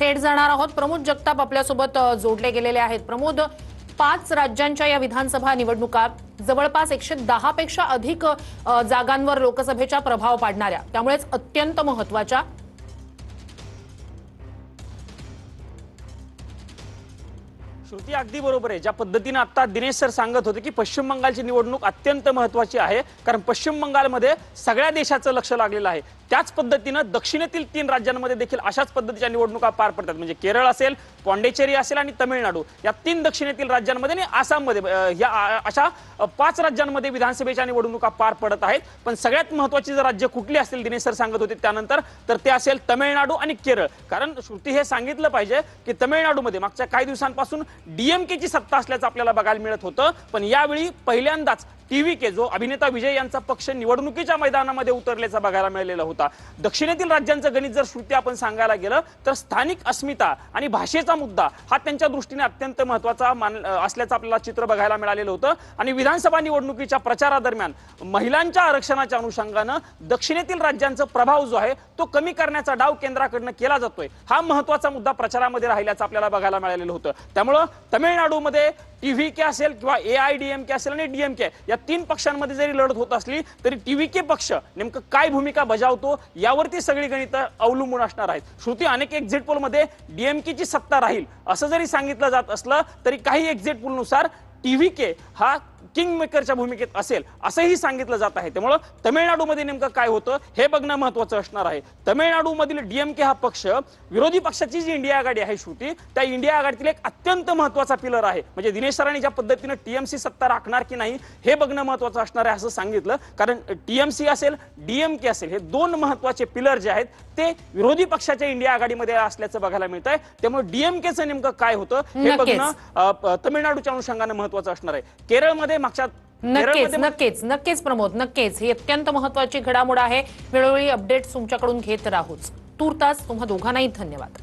थेट जाणार आहोत। प्रमोद जगताप आपल्यासोबत जोडले गेलेले आहेत। प्रमोद, 5 राज्यांच्या या विधानसभा निवडणुकात जवळपास 110 पेक्षा अधिक जागांवर लोकसभेचा प्रभाव पाडणाऱ्या, त्यामुळेच अत्यंत महत्त्वाच्या श्रुती अगदी बरोबर आहे। ज्या पद्धतीने आता दिनेश सर सांगत होते की पश्चिम बंगालची निवडणूक अत्यंत महत्त्वाची आहे, कारण पश्चिम बंगालमध्ये सगळ्या देशाचं लक्ष लागलेलं आहे। त्याच पद्धतीने दक्षिणेतील 3 राज्यांमध्ये देखील अशाच पद्धतीच्या निवडणुका पार पडतात, म्हणजे केरळ असेल, पॉंडिचेरी असेल आणि तमिळनाडू, या 3 दक्षिणेतील राज्यांमध्ये आणि आसाममध्ये या अशा 5 राज्यांमध्ये विधानसभेच्या निवडणुका पार पडत आहेत। पण सगळ्यात महत्त्वाची जर राज्य कुठली असतील दिनेश सर सांगत होते त्यानंतर, तर ते असेल तमिळनाडू आणि केरळ। कारण श्रुती हे सांगितलं पाहिजे की तमिळनाडूमध्ये मागच्या काही दिवसांपासून डीएमकेची सत्ता असल्याचं आपल्याला बघायला मिळत होतं, पण यावेळी पहिल्यांदाच टीव्हीके जो अभिनेता विजय यांचा पक्ष निवडणुकीच्या मैदानामध्ये उतरल्याचा बघायला मिळालेला होता। दक्षिणेतील राज्यांचं गणित जर श्रुती आपण सांगायला गेलं तर स्थानिक अस्मिता आणि भाषेचा मुद्दा हा त्यांच्या दृष्टीने अत्यंत महत्त्वाचा असल्याचं आपल्याला चित्र बघायला मिळालेलं होतं। आणि विधानसभा निवडणुकीच्या प्रचारादरम्यान महिलांच्या आरक्षणाच्या अनुषंगानं दक्षिणेतील राज्यांचा प्रभाव जो आहे तो कमी करण्याचा डाव केंद्राकडनं केला जातोय, हा महत्त्वाचा मुद्दा प्रचारामध्ये राहिल्याचं आपल्याला बघायला मिळालेलं होतं। त्यामुळे तमिळनाडूमध्ये टीव्हीके असेल किंवा एआयडीएमके असेल आणि डीएमके या 3 पक्षांमध्ये जरी लढत होत असली तरी टीव्हीके पक्ष नेमकं काय भूमिका बजावतो यावरती सगळी गणितं अवलंबून असणार आहेत। श्रुती, अनेक एक्झिट पोलमध्ये डीएमकेची सत्ता राहील असं जरी सांगितलं जात असलं तरी काही एक्झिट पोलनुसार टीव्हीके हा किंग मेकरच्या भूमिकेत असेल असंही सांगितलं जात आहे। त्यामुळे तमिळनाडूमध्ये नेमकं काय होतं हे बघणं महत्त्वाचं असणार आहे। तमिळनाडूमधील डीएमके हा पक्ष विरोधी पक्षाची जी इंडिया आघाडी आहे श्रुती, त्या इंडिया आघाडीतील एक अत्यंत महत्त्वाचा पिलर आहे। म्हणजे दिनेश सरांनी ज्या पद्धतीने टीएमसी सत्ता राखणार की नाही हे बघणं महत्त्वाचं असणार आहे असं सांगितलं, कारण टीएमसी असेल डीएमके असेल हे 2 महत्त्वाचे पिलर जे आहेत ते विरोधी पक्षाच्या इंडिया आघाडीमध्ये असल्याचं बघायला मिळत आहे। त्यामुळे डीएमकेचं नेमकं काय होतं हे बघणं तमिळनाडूच्या अनुषंगाने महत्त्वाचं असणार आहे। केरळमध्ये नक्कीच प्रमोद, नक्कीच ही अत्यंत महत्त्वाची घडामोड आहे। वेळोवेळी अपडेट्स तुमच्याकडून घेत राहूच। तूर्तास तुम्हा दोघांनाही धन्यवाद।